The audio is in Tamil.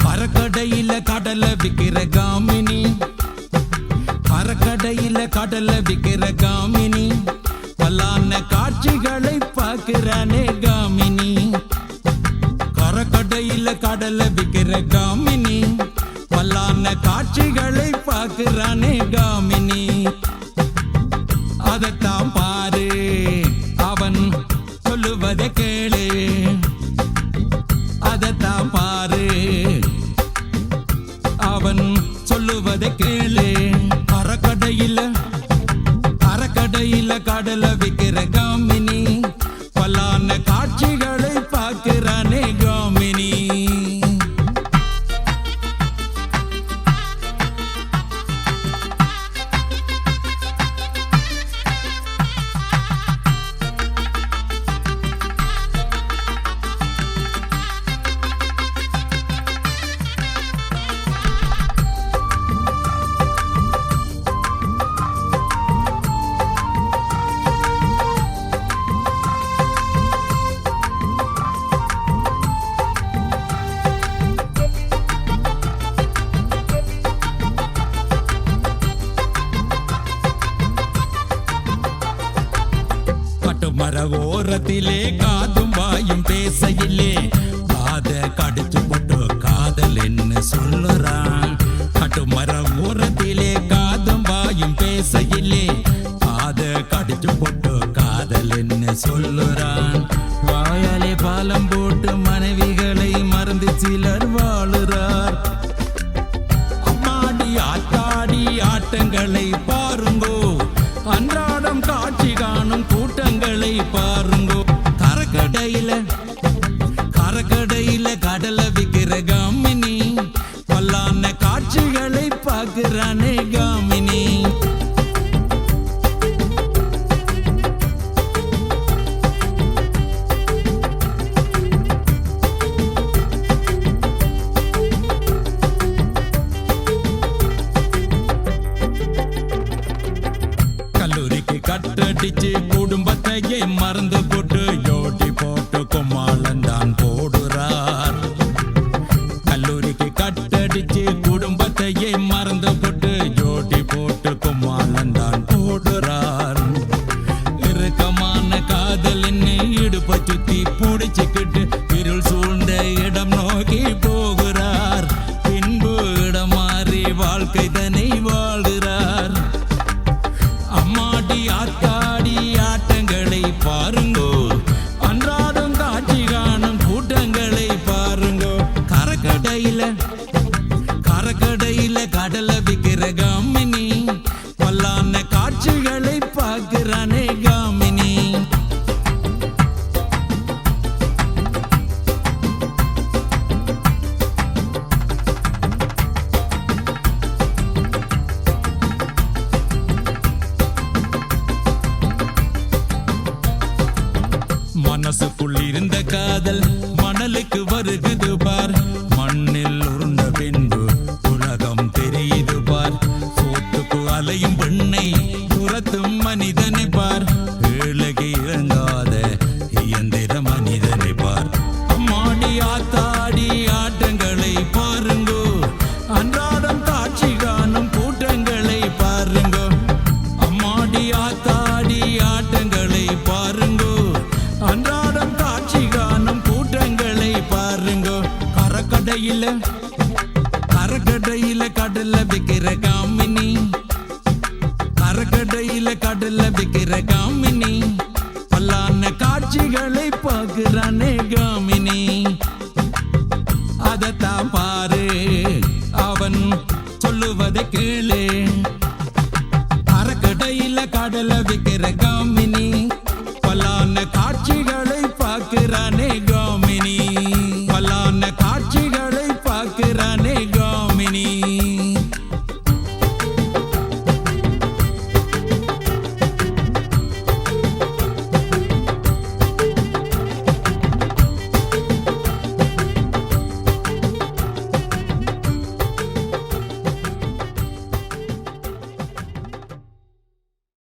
பறக்கடையில கடலை விக்கிற காமினி, பறக்கடையில கடலை விக்கிற காமினி, பல்லான காட்சிகளை பார்க்கிறானே காமினி. கரக்கடையில கடலை விக்கிற காமினி, பல்லான காட்சிகளை பார்க்கிறானே காமினி. அதத்தான் பாரு, அவன் சொல்லுவதை கேளு. அதத்தான் பாரு, அவன் சொல்லுவதை கேளு. அறக்கடையில கடலை விக்கிற காமினி, பல்லான காட்சிகளை பார்க்கிறானே காமினி. மர ஓரத்திலே காதும் வாயும் பேசையிலே காத கடிச்சு போட்டு காதல் என்ன சொல்லுறான். கட்டுமர ஓரத்திலே காதும் வாயும் பேசையிலே காத கடிச்சு போட்டு காதல் என்ன சொல்லுறான். வாயாலே பாலம் போட்டு மனைவிகளை மறந்து சிலர் வாழுறார். அம்மாடி ஆத்தாடி ஆட்டங்களை பாருங்கோ, அன்றாடம் காட்சி காணும் கூட்டங்களை பாருங்கோ. கரக்கடையில கடலை விக்கிற காமினி, பல்லான காட்சிகளை பார்க்கிறானே காமினி. கல்லூரிக்கு கட்டடிச்சு குடும்பத்தையே மறந்து போட்டு யோட்டி போட்டு கும்மாளந்தான் போடுறார். கல்லூரிக்கு கட்டடிச்சு குடும்பத்தையே மறந்து போட்டு யோட்டி போட்டு கும்மாளந்தான் போடுறார். இறுக்கமான காதல் என்னை இடுப்பை சுத்தி பிடிச்சுக்கிட்டு இருள் சூழ்ந்த இடம் நோக்கி போகிறார். பின்பு இடம் மாறி வாழ்க்கை தன்னை வாழ்கிறார். அம்மாடி ஆத்தாடி ஆட்டங்களை பாருங்கோ, அன்றாடம் காட்சி காணும் கூட்டங்களை பாருங்கோ. கரக்கடையில கடலை விக்கிற காமினி, பல்லான காட்சிகளை பார்க்கிறானே காமினி. மனசுக்குள் இருந்த காதல் மணலுக்கு வருகுது பார். மண்ணில் உருண்ட பின்பு உலகம் தெரியுது பார். சோத்துக்கு அலையும் பெண்ணை துரத்தும் மனிதனை பார். ஏழைக்கு இறங்காத இயந்திர மனிதனை பார். அம்மாடி ஆத்தாடி ஆட்டங்களை பாருங்கோ, அன்றாடம் காட்சி காணும் கூட்டங்களை பாருங்கோ. அம்மாடி ஆத்தாடி ஆட்டங்களை பாருங்கோ, அன்றாடம் காட்சி காணும் கூட்டங்களை பாருங்கோ. கரக்கடையில கடலை விக்கிற காமினி, கரக்கடையில கடலை விக்கிற காமினி, பல்லான காட்சிகளை பார்க்கிறானே காமினி. அதத்தான் பாரு, அவன் சொல்லுவதை கேளு.